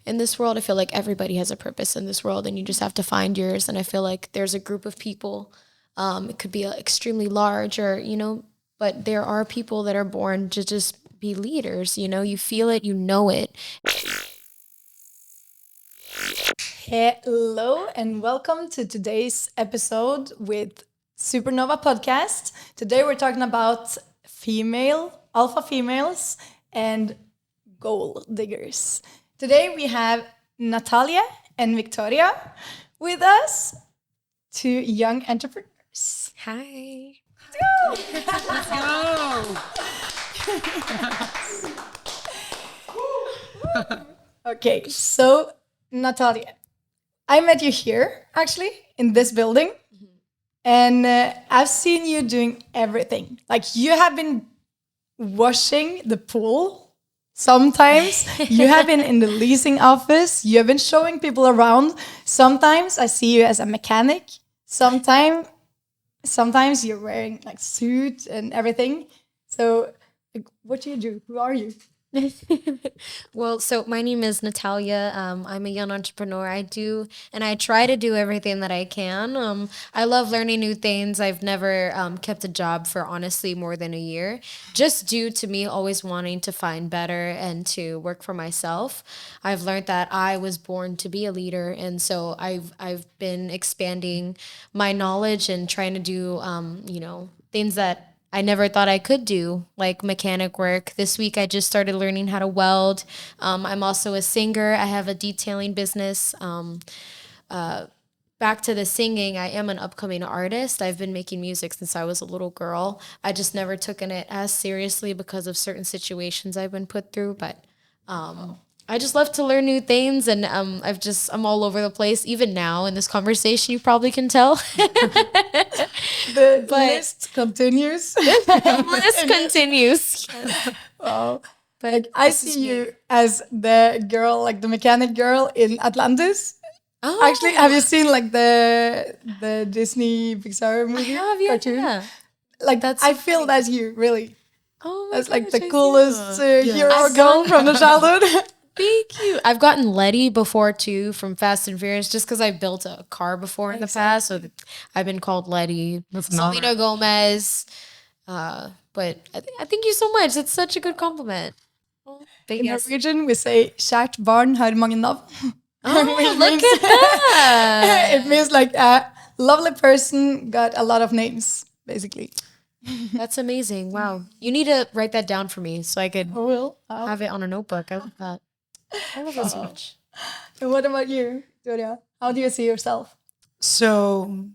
in this world. I feel like everybody has a purpose in this world, and you just have to find yours. And I feel like there's a group of people. It could be extremely large, or but there are people that are born to just be leaders. You feel it, you know it. Hello and welcome to today's episode with Supernova Podcast. Today we're talking about alpha females and gold diggers. Today we have Natalia and Victoria with us, two young entrepreneurs. Hi. Let's go. Okay, so Natalia, I met you here actually in this building. And I've seen you doing everything. Like you have been washing the pool sometimes. You have been in the leasing office. You have been showing people around. Sometimes I see you as a mechanic. Sometimes you're wearing like suit and everything. So like, what do you do? Who are you? Well, so my name is Natalia. I'm a young entrepreneur. I try to do everything that I can. I love learning new things. I've never kept a job for honestly more than a year, just due to me always wanting to find better and to work for myself. I've learned that I was born to be a leader, and so I've been expanding my knowledge and trying to do things that I never thought I could do, like mechanic work. This week, I just started learning how to weld. I'm also a singer. I have a detailing business. Back to the singing, I am an upcoming artist. I've been making music since I was a little girl. I just never taken it as seriously because of certain situations I've been put through. But I just love to learn new things, and I'm all over the place. Even now in this conversation, you probably can tell. The list continues. The list continues. Wow. But I see you as the girl, like the mechanic girl in Atlantis. Oh, Actually, have you seen like the Disney Pixar movie cartoon? Yeah. Like I feel that's you, really. Oh my That's like gosh, the I coolest see hero I've girl from the childhood. Thank you. I've gotten Letty before too from Fast and Furious, just because I built a car before in the past, so I've been called Letty. That's an honor. Selena Gomez. But I thank you so much. It's such a good compliment. But In yes. Norwegian, we say "Kjært barn har mange navn." Oh, look at that. It means like a lovely person got a lot of names, basically. That's amazing. Wow. You need to write that down for me so I could Well, have it on a notebook. I love that. I love that so much. and what about you, Victoria? How do you see yourself? So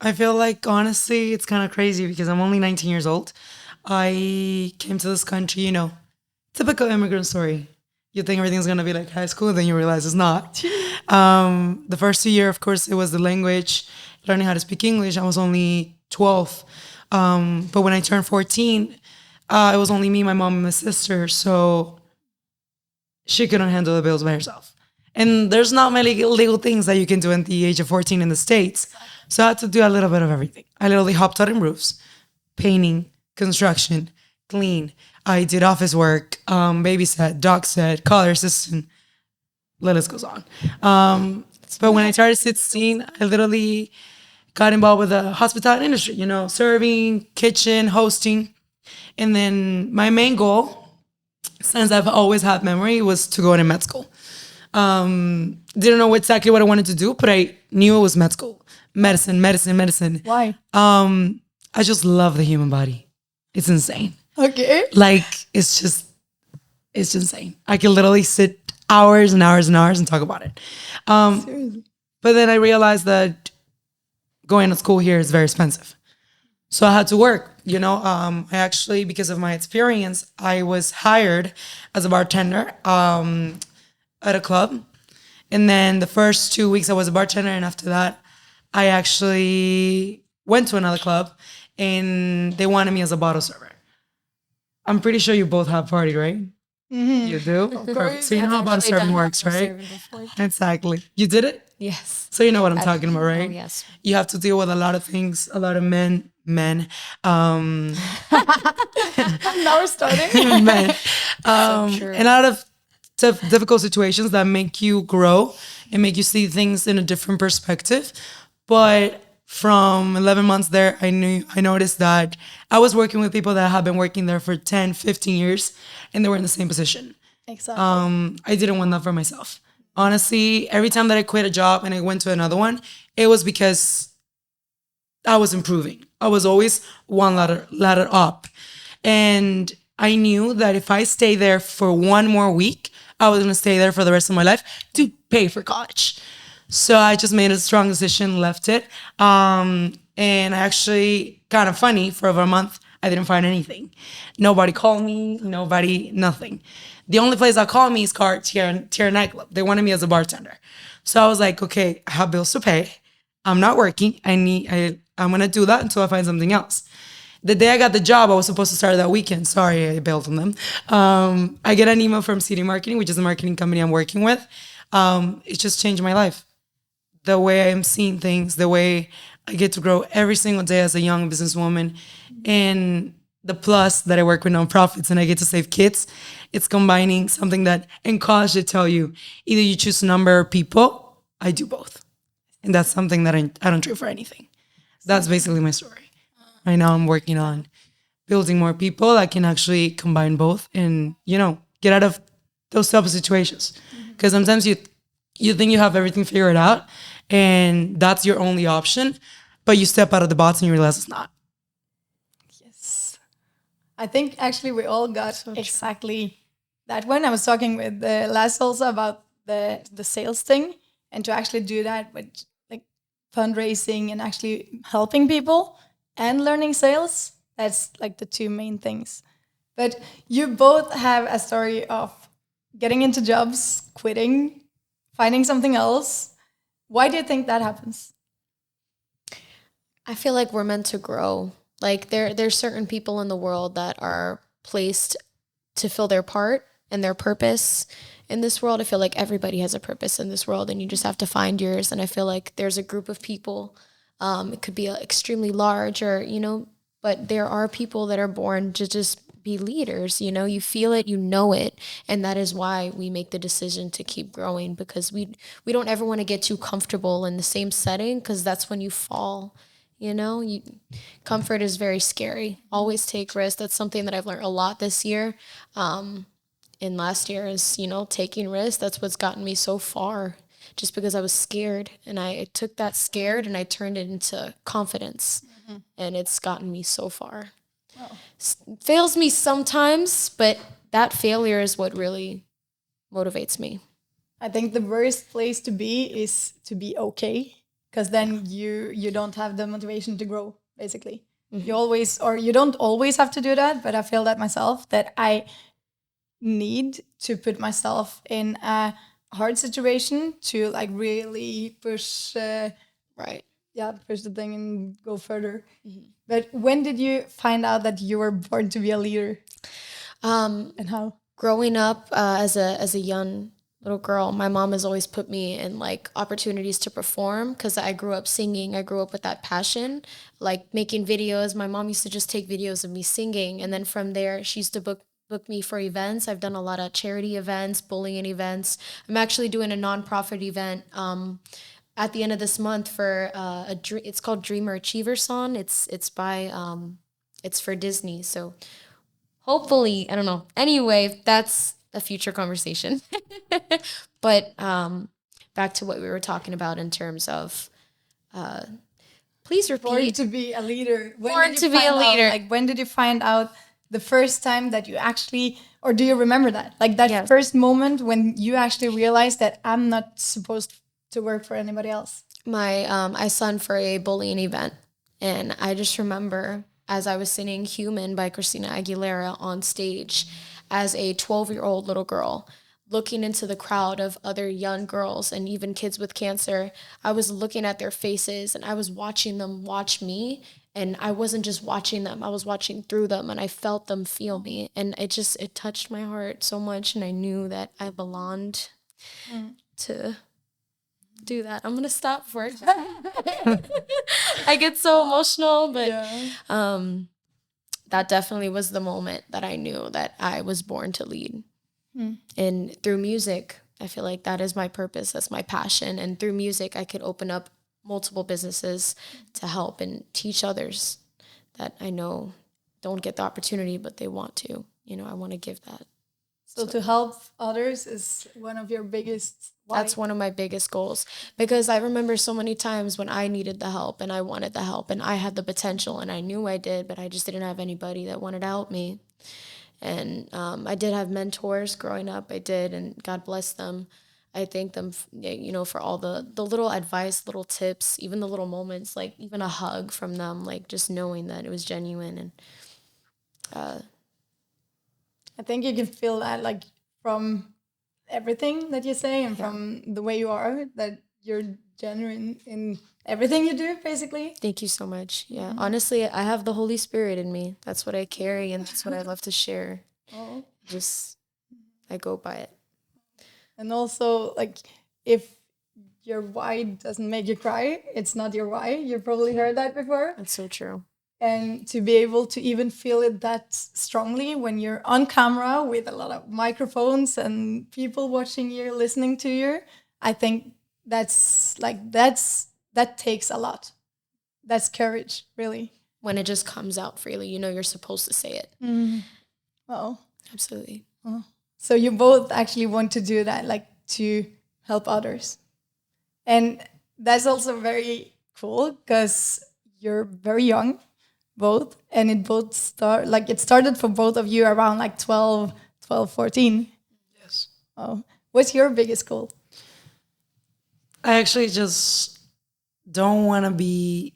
I feel like honestly, it's kind of crazy because I'm only 19 years old. I came to this country, typical immigrant story. You think everything's gonna be like high school, then you realize it's not. The first 2 years, of course, it was the language, learning how to speak English. I was only 12. But when I turned 14, it was only me, my mom, and my sister. So she couldn't handle the bills by herself. And there's not many legal things that you can do at the age of 14 in the States. So I had to do a little bit of everything. I literally hopped out in roofs, painting, construction, clean. I did office work, babysat, dog sit, color assistant. The list goes on. But when I started 16, I literally got involved with the hospitality industry, serving, kitchen, hosting. And then my main goal, since I've always had memory, was to go into med school. Didn't know exactly what I wanted to do, but I knew it was med school. Medicine. Why? I just love the human body. It's insane. Okay. Like, it's just insane. I can literally sit hours and hours and hours and talk about it. Seriously. But then I realized that going to school here is very expensive. So I had to work, I actually, because of my experience, I was hired as a bartender at a club. And then the first 2 weeks I was a bartender. And after that, I actually went to another club and they wanted me as a bottle server. I'm pretty sure you both have party, right? Mm-hmm. You do? Of course. So you know how bottle serving works, right? Exactly. You did it? Yes. So you know what I'm talking about, right? Oh, yes. You have to deal with a lot of things, a lot of men. Now we're starting. Men. So true. And a lot of difficult situations that make you grow and make you see things in a different perspective. But from 11 months there, I noticed that I was working with people that have been working there for 10, 15 years, and they were in the same position. Exactly. I didn't want that for myself. Honestly, every time that I quit a job and I went to another one, it was because I was improving. I was always one ladder up. And I knew that if I stay there for one more week, I was gonna stay there for the rest of my life to pay for college. So I just made a strong decision, left it. And actually, kind of funny, for over a month, I didn't find anything. Nobody called me, nothing. The only place that called me is Tier nightclub. They wanted me as a bartender. So I was like, okay, I have bills to pay. I'm not working. I'm gonna do that until I find something else. The day I got the job, I was supposed to start that weekend. Sorry, I bailed on them. I get an email from CD Marketing, which is the marketing company I'm working with. It just changed my life. The way I'm seeing things, the way I get to grow every single day as a young businesswoman, and the plus that I work with nonprofits and I get to save kids. It's combining something that in college they tell you either you choose number or people. I do both, and that's something that I don't trade for anything. That's basically my story. Right now, I'm working on building more people that can actually combine both and get out of those type of situations. Because sometimes you think you have everything figured out, and that's your only option, but you step out of the box and you realize it's not. Yes. I think actually we all got exactly that one. I was talking with last also about the sales thing, and to actually do that with like fundraising and actually helping people and learning sales. That's like the two main things. But you both have a story of getting into jobs, quitting, finding something else. Why do you think that happens? I feel like we're meant to grow. Like there's certain people in the world that are placed to fill their part and their purpose in this world. I feel like everybody has a purpose in this world and you just have to find yours. And I feel like there's a group of people, it could be extremely large or, but there are people that are born to just be leaders. You feel it, you know it. And that is why we make the decision to keep growing, because we don't ever want to get too comfortable in the same setting, because that's when you fall. Comfort is very scary. Always take risks. That's something that I've learned a lot this year. And last year is, taking risks. That's what's gotten me so far, just because I was scared. And I took that scared and I turned it into confidence. Mm-hmm. And it's gotten me so far. Wow. Fails me sometimes, but that failure is what really motivates me. I think the worst place to be is to be okay, because then you don't have the motivation to grow, basically. Mm-hmm. You don't always have to do that, but I feel that myself, that I need to put myself in a hard situation to like really push push the thing and go further. Mm-hmm. But when did you find out that you were born to be a leader? And how? Growing up as a young little girl, my mom has always put me in like opportunities to perform, because I grew up singing. I grew up with that passion, like making videos. My mom used to just take videos of me singing, and then from there she used to book me for events. I've done a lot of charity events, bullying events. I'm actually doing a nonprofit event at the end of this month for it's called Dreamer Achiever Song. It's for Disney. So hopefully, I don't know. Anyway, that's a future conversation. But back to what we were talking about in terms of please repeat. Born to be a leader. Born to be a leader. Like, when did you find out the first time that you actually, or do you remember that? Like that first moment when you actually realized that I'm not supposed to work for anybody else? I signed for a bullying event, and I just remember as I was singing Human by Christina Aguilera on stage as a 12-year-old little girl, looking into the crowd of other young girls and even kids with cancer. I was looking at their faces and I was watching them watch me, and I wasn't just watching them, I was watching through them, and I felt them feel me, and it touched my heart so much, and I knew that I belonged to do that. I'm gonna stop for it. I get so emotional, but that definitely was the moment that I knew that I was born to lead. And through music, I feel like that is my purpose. That's my passion. And through music, I could open up multiple businesses to help and teach others that I know don't get the opportunity, but they want to. I want to give that. So to help others is one of your biggest why? That's one of my biggest goals, because I remember so many times when I needed the help and I wanted the help and I had the potential and I knew I did, but I just didn't have anybody that wanted to help me. And I did have mentors growing up. I did, and God bless them. I thank them, for all the little advice, little tips, even the little moments, like even a hug from them, like just knowing that it was genuine. And I think you can feel that like from everything that you say and from the way you are, that you're genuine in everything you do, basically. Thank you so much. Yeah, honestly, I have the Holy Spirit in me. That's what I carry, and that's what I love to share. Oh. Just, I go by it. And also, like, if your why doesn't make you cry, it's not your why. You probably heard that before. That's so true. And to be able to even feel it that strongly when you're on camera with a lot of microphones and people watching you, listening to you, I think that takes a lot. That's courage, really. When it just comes out freely, you're supposed to say it. Oh, Absolutely. so you both actually want to do that, like to help others. And that's also very cool because you're very young, both, and it started for both of you around like 12, 14. Yes. Oh, what's your biggest goal? I actually just don't want to be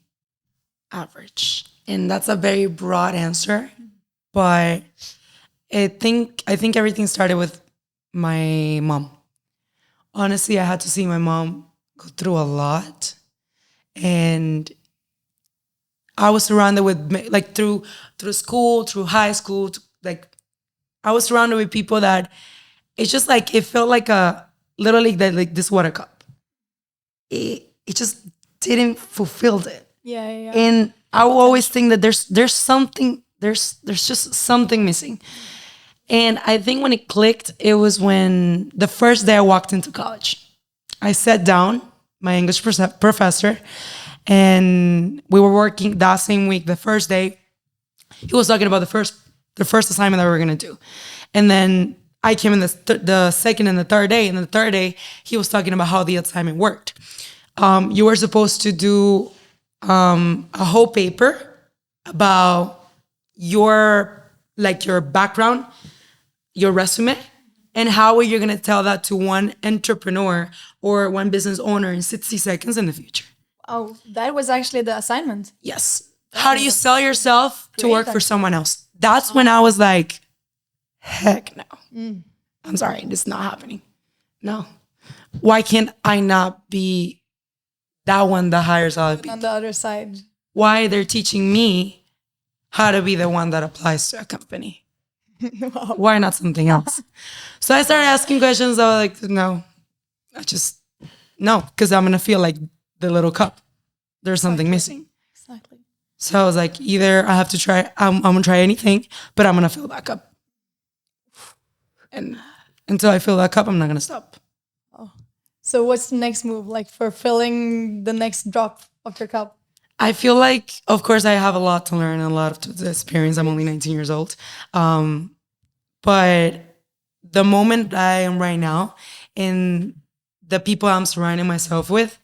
average. And that's a very broad answer. But I think everything started with my mom. Honestly, I had to see my mom go through a lot. And I was surrounded with, like, through school, through high school, I was surrounded with people that it's just like, it felt like literally like this water cup. It just didn't fulfill it. Yeah. And I will always think that there's just something missing. And I think when it clicked, it was when the first day I walked into college. I sat down, my English professor, and we were working that same week. The first day, he was talking about the first assignment that we were gonna do, and then I came in the second and the third day. And the third day, he was talking about how the assignment worked. You were supposed to do a whole paper about your background, your resume, and how you're going to tell that to one entrepreneur or one business owner in 60 seconds in the future. Oh, that was actually the assignment. Yes. How do you sell yourself to work for someone else? That's when I was like, heck no. I'm sorry, this is not happening. No. Why can't I not be that one that hires other people? On the other side. Why they're teaching me how to be the one that applies to a company? Wow. Why not something else? So I started asking questions. I was like, no, because I'm going to feel like the little cup. There's something missing. Exactly. So I was like, either I have to try, I'm going to try anything, but I'm going to fill that cup. And until I fill that cup, I'm not going to stop. Oh. So what's the next move, like for filling the next drop of your cup? I feel like, of course, I have a lot to learn and a lot of experience. I'm only 19 years old. But the moment I am right now and the people I'm surrounding myself with,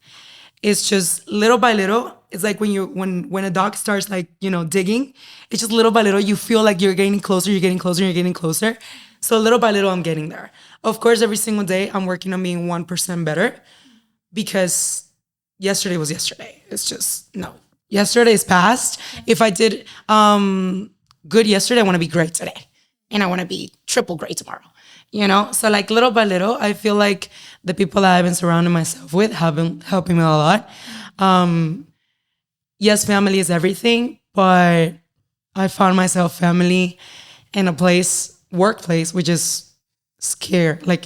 it's just little by little. It's like when a dog starts digging, it's just little by little, you feel like you're getting closer, you're getting closer, you're getting closer. So little by little, I'm getting there. Of course, every single day, I'm working on being 1% better because yesterday was yesterday. It's just, no. Yesterday is past. If I did good yesterday, I want to be great today. And I want to be triple great tomorrow. So like little by little, I feel like the people that I've been surrounding myself with have been helping me a lot. Yes, family is everything, but I found myself family in a workplace, which is scary. Like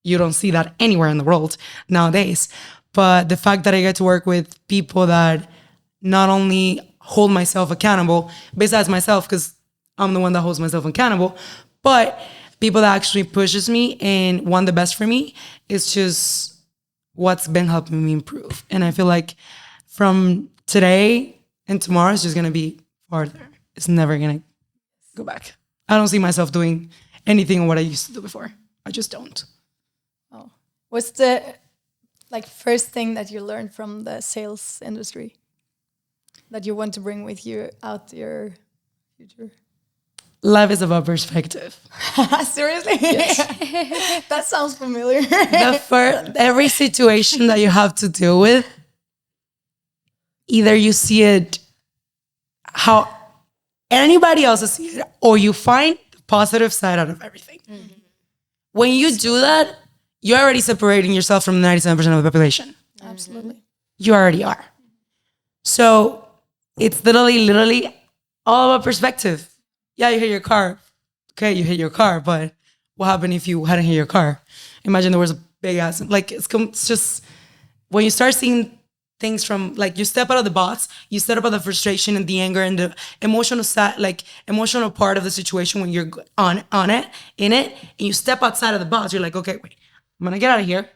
you don't see that anywhere in the world nowadays. But the fact that I get to work with people that not only hold myself accountable, besides myself, because I'm the one that holds myself accountable, but people that actually pushes me and want the best for me. It's just what's been helping me improve. And I feel like from today and tomorrow, it's just gonna be farther. It's never gonna go back. I don't see myself doing anything of what I used to do before. I just don't. Oh. What's the like first thing that you learned from the sales industry that you want to bring with you out your future? Life is about perspective. Seriously? That sounds familiar. Every situation that you have to deal with, either you see it how anybody else sees it, or you find the positive side out of everything. Mm-hmm. When you do that, you're already separating yourself from 97% of the population. Absolutely. You already are. So it's literally all about perspective. Yeah, you hit your car. Okay, you hit your car, but what happened if you hadn't hit your car? Imagine there was a big ass, like it's just, when you start seeing things from, like, you step out of the box, you step out of the frustration and the anger and the emotional part of the situation when you're on it, in it, and you step outside of the box, you're like, okay, wait, I'm gonna get out of here.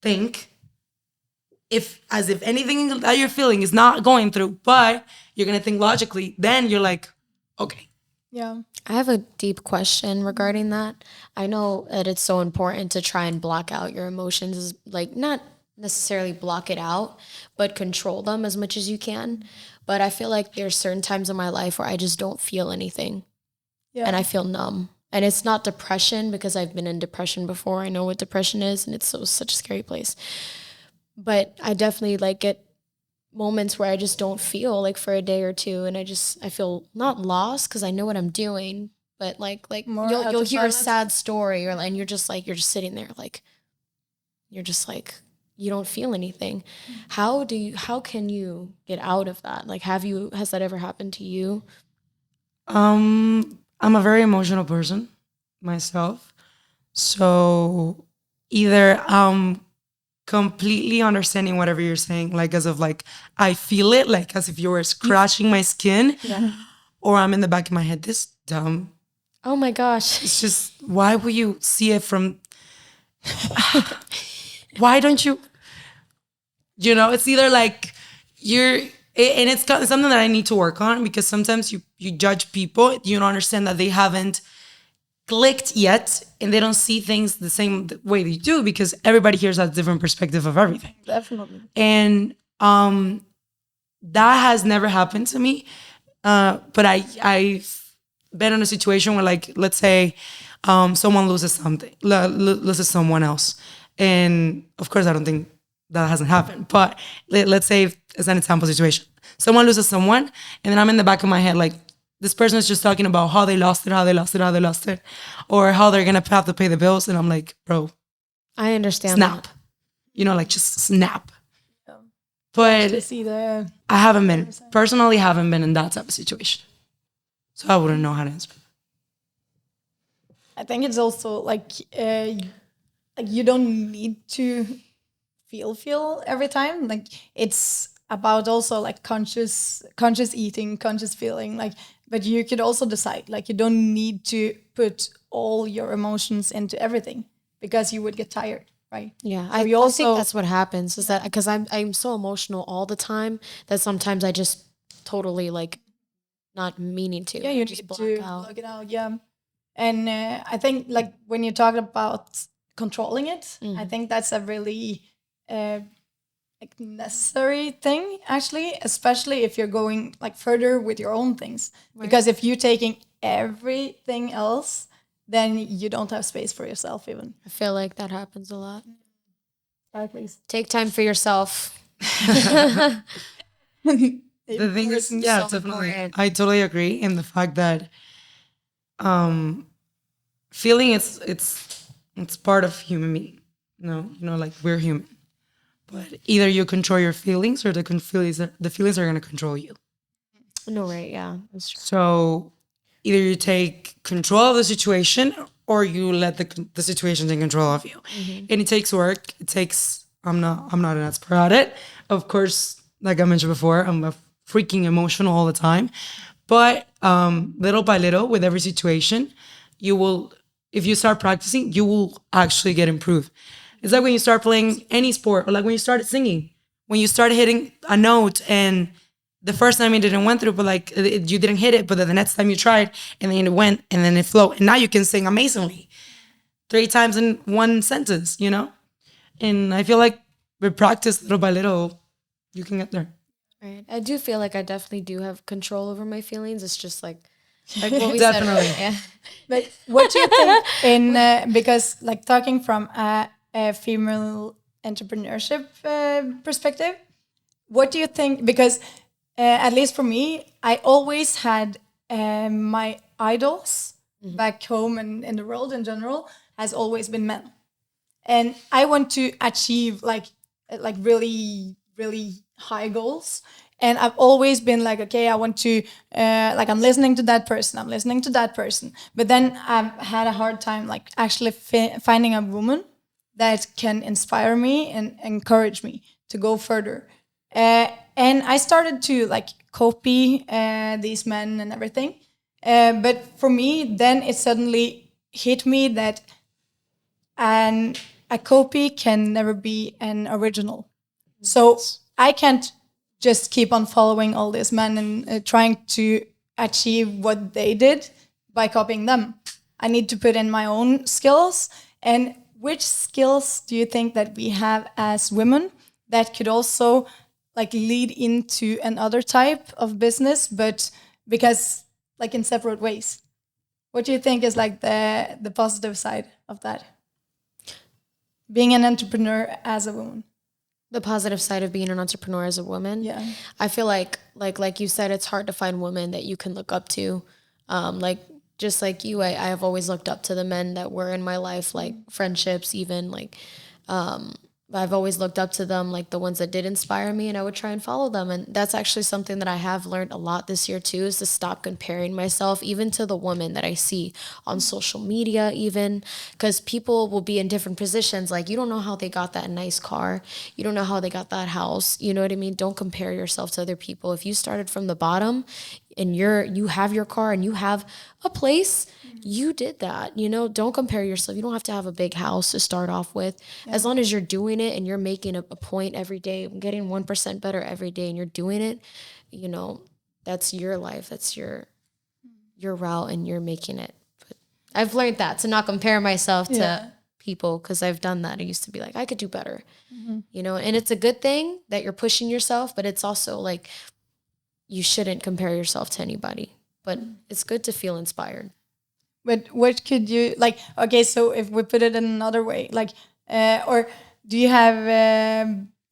Think, as if anything that you're feeling is not going through, but you're gonna think logically, then you're like, okay. Yeah. I have a deep question regarding that. I know that it's so important to try and block out your emotions, like not necessarily block it out, but control them as much as you can. But I feel like there's certain times in my life where I just don't feel anything. Yeah. And I feel numb. And it's not depression, because I've been in depression before. I know what depression is, and it's such a scary place. But I definitely get moments where I just don't feel, like, for a day or two, and I feel not lost because I know what I'm doing, but like you'll hear a sad story, and you're just sitting there, like, you're just like, you don't feel anything. How can you get out of that? Like, has that ever happened to you? I'm a very emotional person myself, so either completely understanding whatever you're saying, like, as of like, I feel it, like as if you were scratching my skin, yeah. Or I'm in the back of my head, this dumb. Oh my gosh. It's just, why will you see it from, why don't you, it's either like and it's something that I need to work on, because sometimes you judge people, you don't understand that they haven't clicked yet, and they don't see things the same way they do, because everybody here has a different perspective of everything. Definitely. And that has never happened to me. But I've been in a situation where, like, let's say someone loses someone else. And of course, I don't think that hasn't happened. But let's say, as an example situation, someone loses someone, and then I'm in the back of my head, like, this person is just talking about how they lost it, or how they're going to have to pay the bills. And I'm like, bro, I understand. Snap. That. Like, just snap. Yeah. But I personally haven't been in that type of situation. So I wouldn't know how to answer. I think it's also like you don't need to feel every time. Like, it's about also like conscious eating, conscious feeling, like, but you could also decide, like, you don't need to put all your emotions into everything, because you would get tired, right? Yeah, so I think that's what happens, is that because I'm so emotional all the time that sometimes I just totally, like, not meaning to. Yeah, you just need to block it out. Yeah, and I think, like, when you talk about controlling it, I think that's a really like necessary thing, actually, especially if you're going, like, further with your own things. Right. Because if you're taking everything else, then you don't have space for yourself even. I feel like that happens a lot. Please. Take time for yourself. The thing is, yeah, so definitely. Important. I totally agree in the fact that feeling it's part of human being. Like, we're human. But either you control your feelings, or the feelings are going to control you. No, right? Yeah, that's true. So either you take control of the situation, or you let the situation take control of you. Mm-hmm. And it takes work. I'm not an expert at it. Of course, like I mentioned before, I'm a freaking emotional all the time. But little by little, with every situation, you will if you start practicing, you will actually get improved. It's like when you start playing any sport, or like when you started singing, when you started hitting a note and the first time it didn't went through, but like you didn't hit it, but then the next time you tried and then it went and then it flowed. And now you can sing amazingly 3 times in one sentence, you know? And I feel like with practice, little by little, you can get there. Right. I do feel like I definitely do have control over my feelings. It's just like what we Definitely. said earlier. Yeah. But what do you think in because like talking from a female entrepreneurship perspective, what do you think? Because at least for me, I always had my idols back home and in the world in general has always been men, and I want to achieve like really high goals. And I've always been like, okay, I want to like I'm listening to that person, I'm listening to that person. But then I've had a hard time like actually finding a woman that can inspire me and encourage me to go further. And I started to like copy these men and everything. But for me, then it suddenly hit me that a copy can never be an original. So I can't just keep on following all these men and trying to achieve what they did by copying them. I need to put in my own skills. And which skills do you think that we have as women that could also like lead into another type of business, but because like in separate ways? What do you think is like the positive side of that? Being an entrepreneur as a woman. The positive side of being an entrepreneur as a woman. Yeah. I feel like you said, it's hard to find women that you can look up to. Like just like you, I have always looked up to the men that were in my life, like friendships, even like I've always looked up to them, like the ones that did inspire me, and I would try and follow them. And that's actually something that I have learned a lot this year too, is to stop comparing myself even to the women that I see on social media, even because people will be in different positions. Like you don't know how they got that nice car. You don't know how they got that house. You know what I mean? Don't compare yourself to other people. If you started from the bottom and you have your car and you have a place, you did that. You know, don't compare yourself. You don't have to have a big house to start off with. As long as you're doing it and you're making a point every day, getting 1% better every day, and you're doing it, you know, that's your life. That's your route, and you're making it. But I've learned that, to not compare myself to people, because I've done that. I used to be like, I could do better, you know, and it's a good thing that you're pushing yourself, but it's also like, you shouldn't compare yourself to anybody, but it's good to feel inspired. But what could you like? Okay, so if we put it in another way, like, or do you have?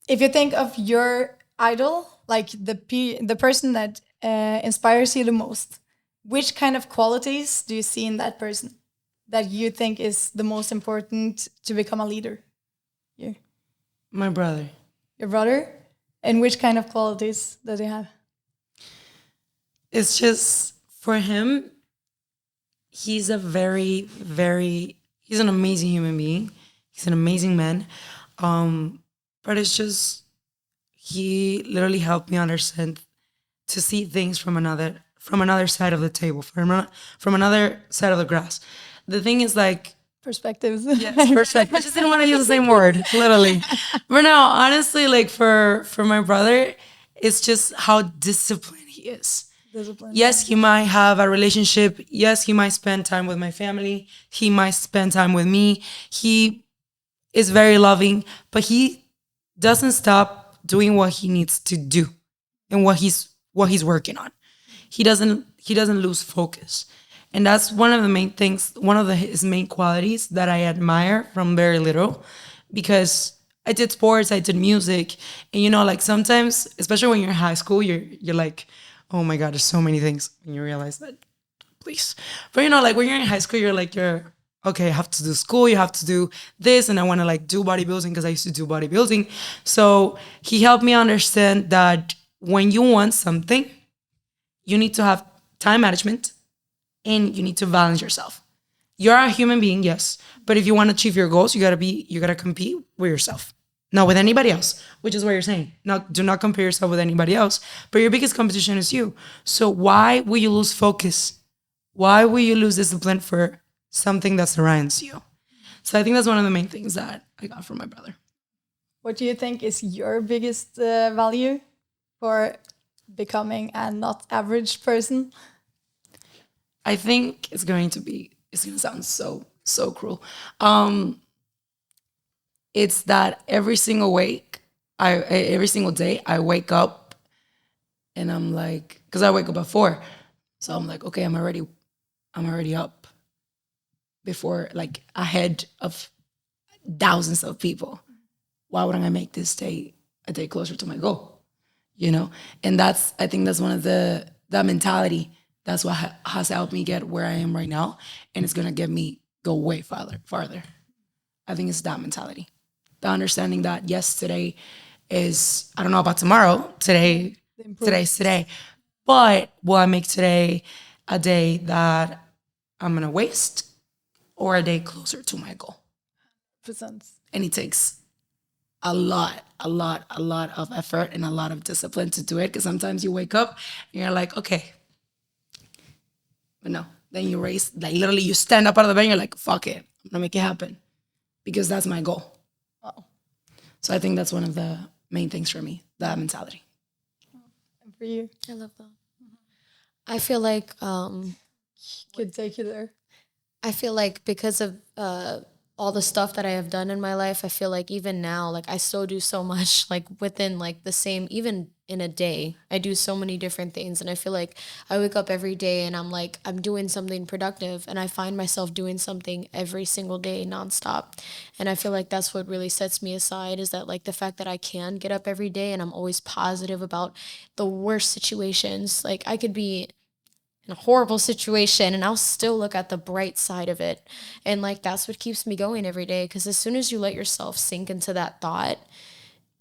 If you think of your idol, like the person that inspires you the most, which kind of qualities do you see in that person that you think is the most important to become a leader? You, My brother. your brother, and which kind of qualities does he have? It's just for him, he's a he's an amazing human being. He's an amazing man. But it's just, he literally helped me understand to see things from another side of the table, from another side of the grass. The thing is like, Perspectives. yes, perspective. I just didn't want to use the same word, literally. But no, honestly, like for my brother, it's just how disciplined he is. Discipline. Yes, he might have a relationship. Yes, he might spend time with my family. He might spend time with me. He is very loving, but he doesn't stop doing what he needs to do and what he's working on. He doesn't lose focus. And that's one of the main things, his main qualities that I admire from very little, because I did sports, I did music, and you know, like sometimes, especially when you're in high school, you're like, oh my God, there's so many things. And you realize that, please. But you know, like when you're in high school, you're okay, I have to do school, you have to do this, and I want to like do bodybuilding because I used to do bodybuilding. So he helped me understand that when you want something, you need to have time management and you need to balance yourself. You're a human being, yes, but if you want to achieve your goals, you gotta compete with yourself. Not with anybody else, which is what you're saying. Do not compare yourself with anybody else. But your biggest competition is you. So why will you lose focus? Why will you lose discipline for something that surrounds you. So I think that's one of the main things that I got from my brother. What do you think is your biggest value for becoming a not average person? I think it's going to sound so cruel. It's that every single every single day I wake up and I'm like, because I wake up at 4. So I'm like, okay, I'm already up before, like, ahead of thousands of people. Why wouldn't I make this day a day closer to my goal? You know? And I think that's one of that mentality. That's what has helped me get where I am right now. And it's going to get me go way farther. I think it's that mentality. The understanding that, yes, today is, I don't know about tomorrow. Today's today. But will I make today a day that I'm going to waste or a day closer to my goal? Percent. And it takes a lot of effort and a lot of discipline to do it. Because sometimes you wake up and you're like, okay. But no, then you raise, like literally you stand up out of the bed and you're like, fuck it. I'm going to make it happen. Because that's my goal. Oh. So I think that's one of the main things for me, that mentality. And for you? I love that. I feel like Could take you there. I feel like because of all the stuff that I have done in my life, I feel like even now, like I still do so much, like within like the same, even in a day, I do so many different things. And I feel like I wake up every day and I'm like, I'm doing something productive, and I find myself doing something every single day nonstop. And I feel like that's what really sets me aside, is that like the fact that I can get up every day and I'm always positive about the worst situations. Like I could be in a horrible situation and I'll still look at the bright side of it. And like that's what keeps me going every day, because as soon as you let yourself sink into that thought,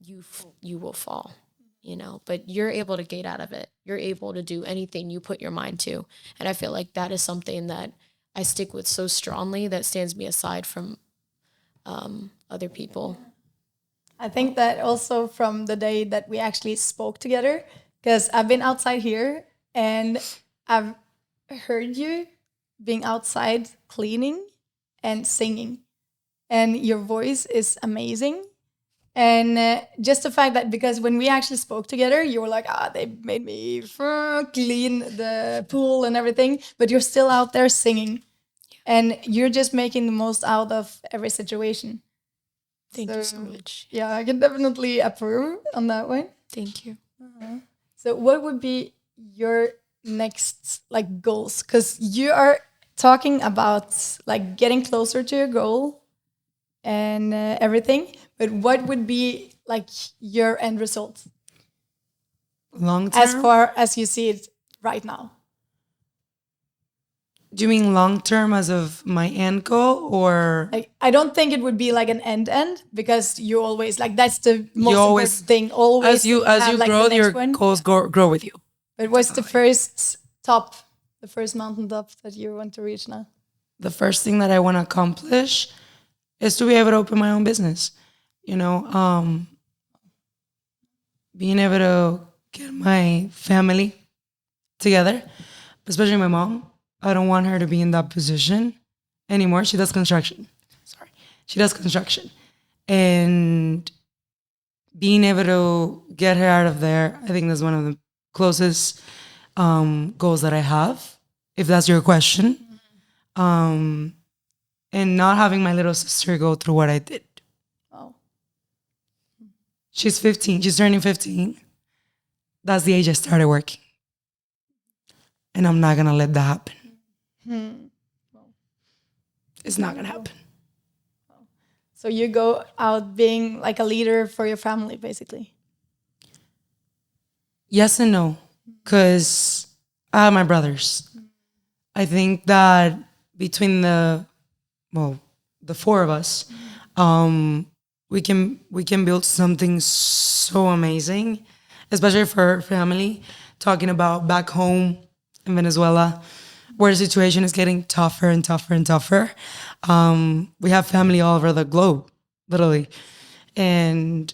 you will fall, you know, but you're able to get out of it. You're able to do anything you put your mind to. And I feel like that is something that I stick with so strongly, that stands me aside from other people. I think that also from the day that we actually spoke together, because I've been outside here and I've heard you being outside cleaning and singing, and your voice is amazing. And just the fact that, because when we actually spoke together, you were like, they made me clean the pool and everything, but you're still out there singing, and you're just making the most out of every situation. Thank you so much. Yeah, I can definitely approve on that one. Thank you. So what would be your next like goals? Because you are talking about like getting closer to your goal and everything, but what would be like your end result Long term? as far as you see it right now? Do you mean long term as of my end goal, or Like, I don't think it would be like an end, because you always like, that's the most always- important thing. Always as you have, like, grow, the next your one. goals grow with you? But what's the first mountain top that you want to reach now? The first thing that I want to accomplish is to be able to open my own business. You know, being able to get my family together, especially my mom. I don't want her to be in that position anymore. She does construction. She does construction. And being able to get her out of there, I think that's one of the closest goals that I have, if that's your question. And not having my little sister go through what I did. Oh. She's 15. She's turning 15. That's the age I started working. And I'm not going to let that happen. It's not going to happen. So you go out being like a leader for your family, basically. Yes and no, because I have my brothers. I think that between the 4 of us, we can build something so amazing, especially for her family. Talking about back home in Venezuela, where the situation is getting tougher and tougher and tougher. We have family all over the globe, literally. And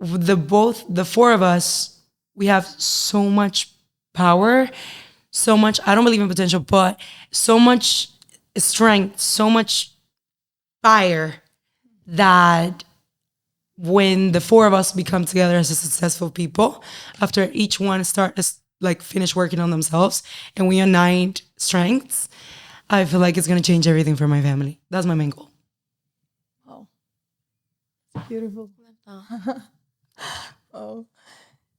the 4 of us, we have so much power, so much, I don't believe in potential, but so much strength, so much fire that when the four of us become together as a successful people, after each one finish working on themselves and we unite strengths, I feel like it's gonna change everything for my family. That's my main goal. Wow. Beautiful. Oh.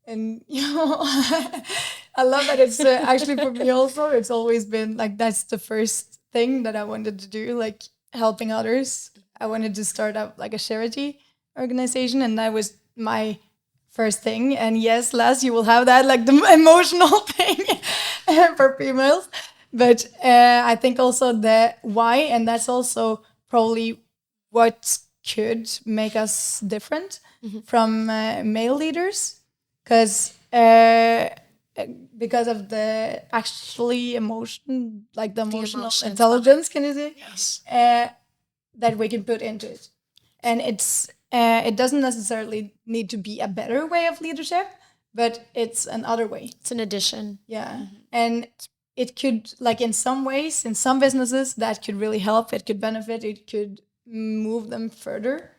And I love that it's actually for me also. It's always been like that's the first thing that I wanted to do, like helping others. I wanted to start up like a charity organization, and that was my first thing. And yes, Les, you will have that like the emotional thing for females, but I think also the why, and that's also probably what could make us different from male leaders because of the actually emotion, like the emotional emotions intelligence, can you say? Yes. That we can put into it. And it doesn't necessarily need to be a better way of leadership, but it's another way. It's an addition. Yeah. And it could, like in some ways, in some businesses, that could really help. It could benefit. It could move them further.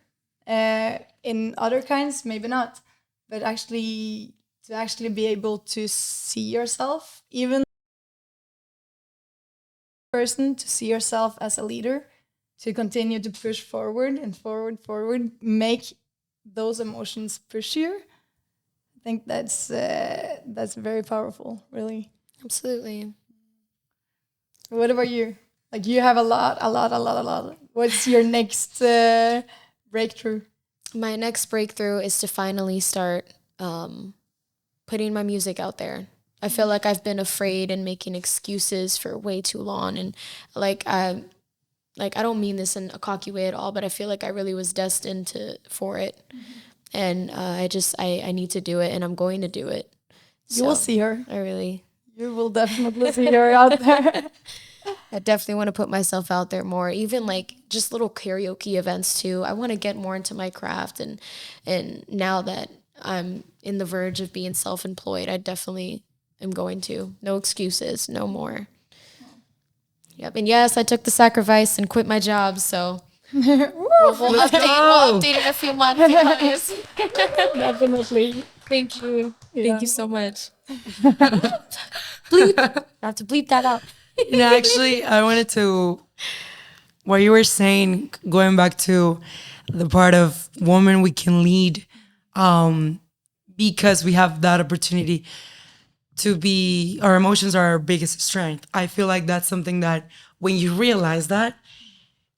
In other kinds, maybe not. But actually, to actually be able to see yourself, even person, to see yourself as a leader, to continue to push forward and forward, make those emotions push you. I think that's very powerful, really. Absolutely. What about you? Like you have a lot. What's your next breakthrough? My next breakthrough is to finally start putting my music out there. I feel like I've been afraid and making excuses for way too long, and I don't mean this in a cocky way at all, but I feel like I really was destined for it, and I need to do it, and I'm going to do it. You will see her. You will definitely see her out there. I definitely want to put myself out there more, even like just little karaoke events too. I want to get more into my craft, and now that I'm in the verge of being self-employed, I definitely am going to. No excuses, no more. Yep, and yes, I took the sacrifice and quit my job, so we'll update in a few months, guys. Definitely. Thank you. Yeah. Thank you so much. Bleep. I have to bleep that out. Actually, I wanted to, what you were saying, going back to the part of woman we can lead, because we have that opportunity to be, our emotions are our biggest strength. I feel like that's something that when you realize that,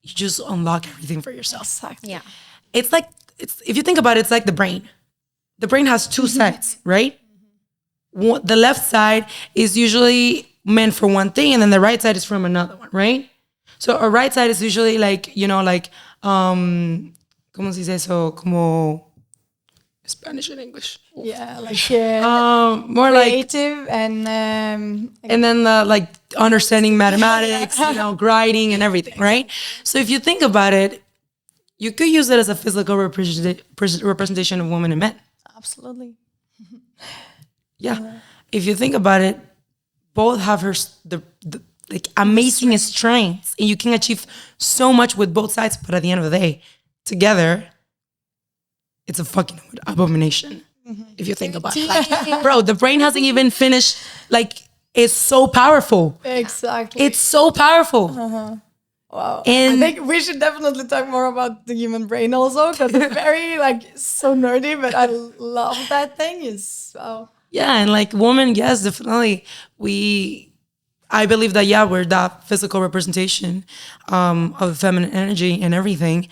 you just unlock everything for yourself. Exactly. Yeah. If you think about it, it's like the brain. The brain has two sides, right? The left side is usually meant for one thing, and then the right side is from another one, right? So a right side is usually like, ¿cómo se dice eso? Como Spanish and English. Yeah, like More like, creative and and then like understanding mathematics, grinding and everything, right? So if you think about it, you could use it as a physical representation of women and men. absolutely. Yeah. If you think about it, both have the like amazing strengths, and you can achieve so much with both sides. But at the end of the day, together, it's a fucking abomination. If you think about it, like, bro, the brain hasn't even finished. Like, it's so powerful. Exactly. It's so powerful. Wow. And I think we should definitely talk more about the human brain also, because it's very so nerdy, but I love that thing. It's wow. yeah, and like women, yes, definitely. I believe that, yeah, we're that physical representation of feminine energy and everything,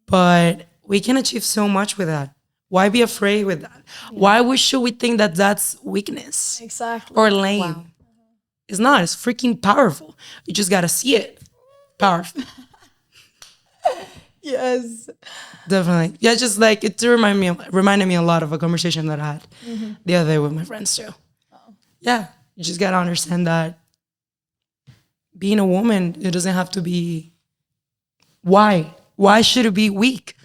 but we can achieve so much with that. Why be afraid with that? Yeah. Why should we think that that's weakness? Exactly. Or lame? Wow. It's not. It's freaking powerful. You just gotta see it. Powerful. Yes. Definitely. Yeah, just like it reminded me a lot of a conversation that I had the other day with my friends too. Yeah, you just gotta understand that being a woman, it doesn't have to be. Why? Why should it be weak?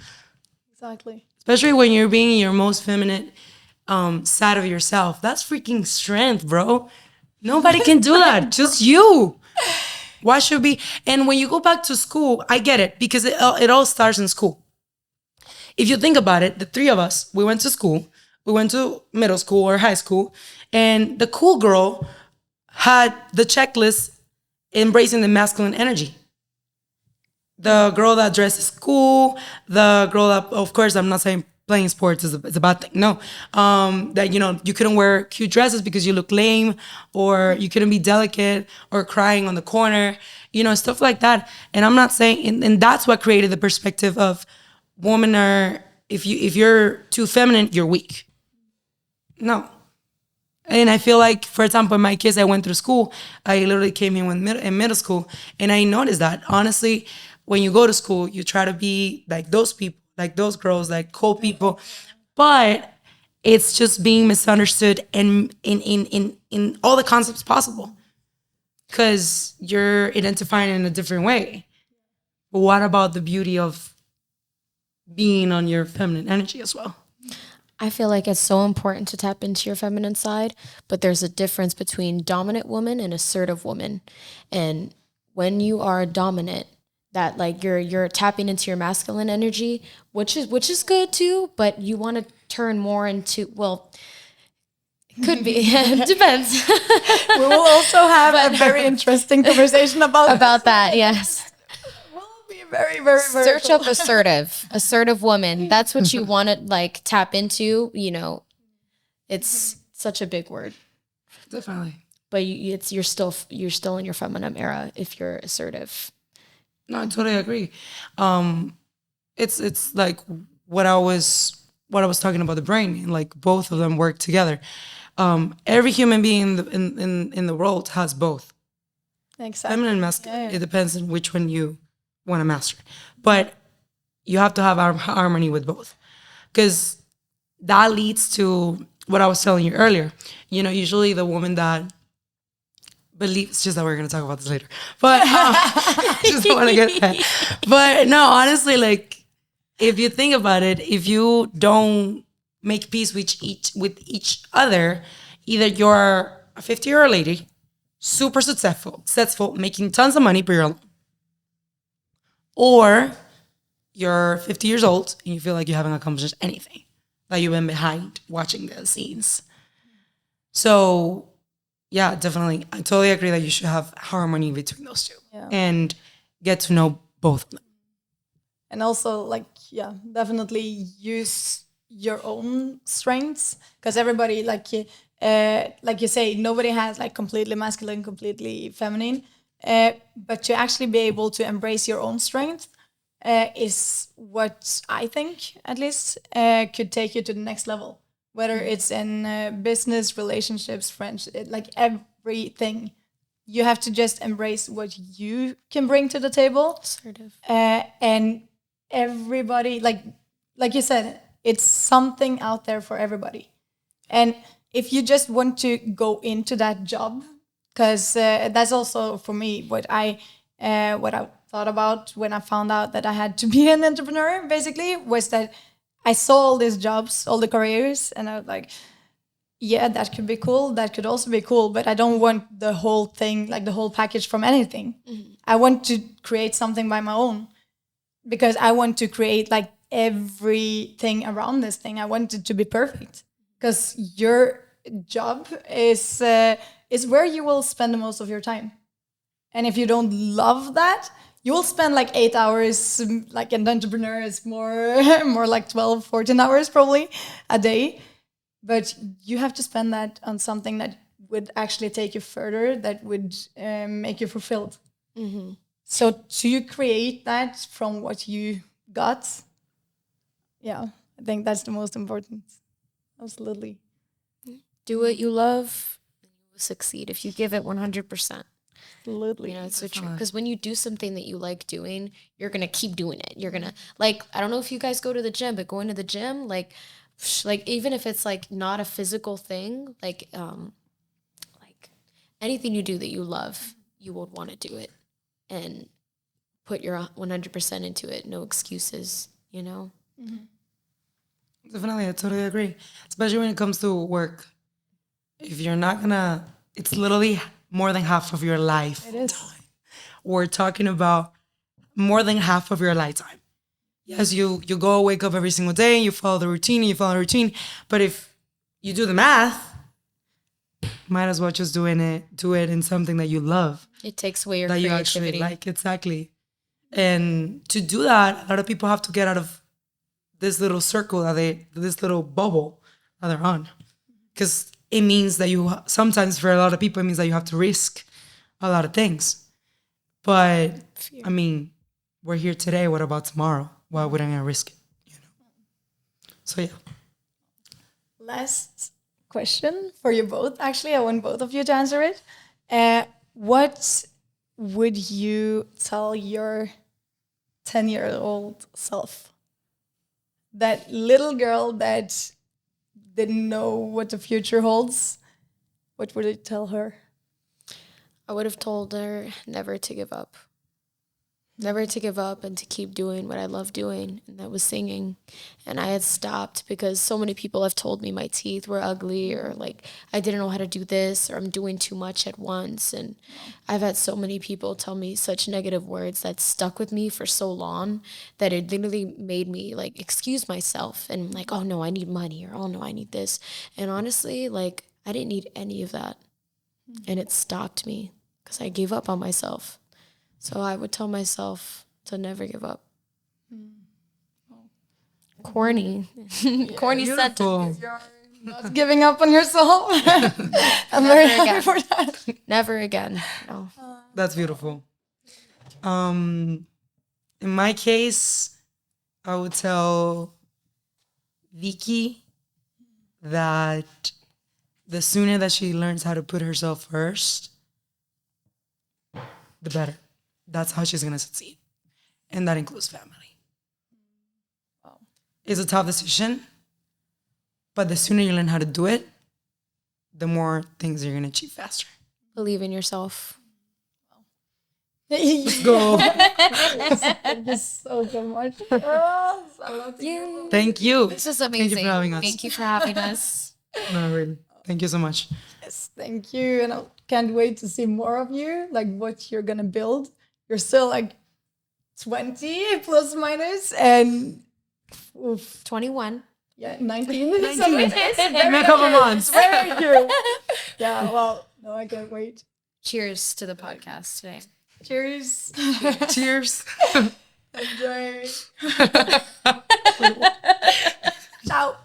Exactly. Especially when you're being your most feminine side of yourself. That's freaking strength, bro. Nobody can do that. Just you. Why should be? And when you go back to school, I get it because it all starts in school. If you think about it, the three of us, we went to school. We went to middle school or high school, and the cool girl had the checklist embracing the masculine energy. The girl that dresses cool, the girl that, of course, I'm not saying playing sports is a bad thing. No, that you couldn't wear cute dresses because you look lame, or you couldn't be delicate or crying on the corner, stuff like that. And I'm not saying, and that's what created the perspective of women are, if you're too feminine, you're weak. No. And I feel like, for example, in my case, I went through school. I literally came in in middle school, and I noticed that honestly, when you go to school, you try to be like those people, like those girls, like cool people, but it's just being misunderstood and in all the concepts possible, because you're identifying in a different way. But what about the beauty of being on your feminine energy as well? I feel like it's so important to tap into your feminine side, but there's a difference between dominant woman and assertive woman. And when you are dominant, that like you're tapping into your masculine energy, which is good too, but you want to turn more into, well, could be. It depends. We will also have a very interesting conversation about that, yes. We'll be very, very, very Search up assertive woman. That's what you want to like tap into. It's such a big word, Definitely. but you're still in your feminine era if you're assertive. No, I totally agree. It's like what I was talking about the brain, and like both of them work together. Every human being in the world has both. Exactly. Feminine and masculine. Yeah. It depends on which one you want to master. But you have to have harmony with both, because that leads to what I was telling you earlier. Usually the woman that believes, just that we're going to talk about this later, but just don't want to get that. But no, honestly, like if you think about it, if you don't make peace with each other, either you're a 50-year-old lady, super successful, making tons of money, but you're alone, or you're 50 years old and you feel like you haven't accomplished anything, that you've been behind watching the scenes. So yeah, definitely. I totally agree that you should have harmony between those two, and get to know both of them. And also, like, definitely use your own strengths, because everybody, like you say, nobody has like completely masculine, completely feminine. But to actually be able to embrace your own strength is what I think, at least, could take you to the next level. Whether it's in business, relationships, friendship, like everything, you have to just embrace what you can bring to the table. Assertive. And everybody, like you said, it's something out there for everybody. And if you just want to go into that job, because that's also for me what I thought about when I found out that I had to be an entrepreneur, basically, was that I saw all these jobs, all the careers, and I was like, yeah, that could be cool. That could also be cool, but I don't want the whole thing, like the whole package from anything. Mm-hmm. I want to create something by my own, because I want to create like everything around this thing. I want it to be perfect, because your job is where you will spend the most of your time. And if you don't love that, you will spend like 8 hours, like an entrepreneur is more like 12, 14 hours probably a day. But you have to spend that on something that would actually take you further, that would make you fulfilled. Mm-hmm. So you create that from what you got. Yeah, I think that's the most important. Absolutely. Do what you love, and you will succeed if you give it 100%. Absolutely. It's so true. Because when you do something that you like doing, you're going to keep doing it. You're going to, like, I don't know if you guys go to the gym, but going to the gym, like even if it's like not a physical thing, like anything you do that you love, you would want to do it and put your 100% into it. No excuses, Mm-hmm. Definitely, I totally agree. Especially when it comes to work. If you're not gonna, it's literally more than half of your life. It is. Time. we're talking about more than half of your lifetime. Yes, you go wake up every single day, you follow the routine, but if you do the math, might as well just do it in something that you love, It takes away your that you creativity. actually like. Exactly. And to do that, a lot of people have to get out of this little circle this little bubble that they're on, because it means that sometimes for a lot of people it means that you have to risk a lot of things. But I mean, we're here today. What about tomorrow? Why wouldn't I risk it? So yeah. Last question for you both. Actually, I want both of you to answer it. What would you tell your 10-year-old self? That little girl that didn't know what the future holds. What would you tell her? I would have told her never to give up. Never to give up and to keep doing what I love doing, and that was singing. And I had stopped because so many people have told me my teeth were ugly, or like I didn't know how to do this, or I'm doing too much at once. And I've had so many people tell me such negative words that stuck with me for so long that it literally made me like excuse myself and like, oh no, I need money, or oh no, I need this. And honestly, like I didn't need any of that. And it stopped me because I gave up on myself. So I would tell myself to never give up. Corny. Corny sentence. Beautiful. Not giving up on yourself. I'm very happy again. for that. Never again. No. That's beautiful. In my case, I would tell Vicky that the sooner that she learns how to put herself first, the better. That's how she's going to succeed. And that includes family. Wow. It's a tough decision, but the sooner you learn how to do it, the more things you're going to achieve faster. Believe in yourself. Let's Go. Thank you so much. Oh, I love you. Thank you. This is Thank amazing. you for having us. Thank you for having us. No, really. Thank you so much. Yes, thank you. And I can't wait to see more of you, like what you're going to build. You're still like 20 plus minus and oof, 21. yeah, 19. 19. So Give me a couple months. very cute. Yeah, well, no, I can't wait. Cheers to the podcast today. Cheers. Cheers. Enjoy. Ciao.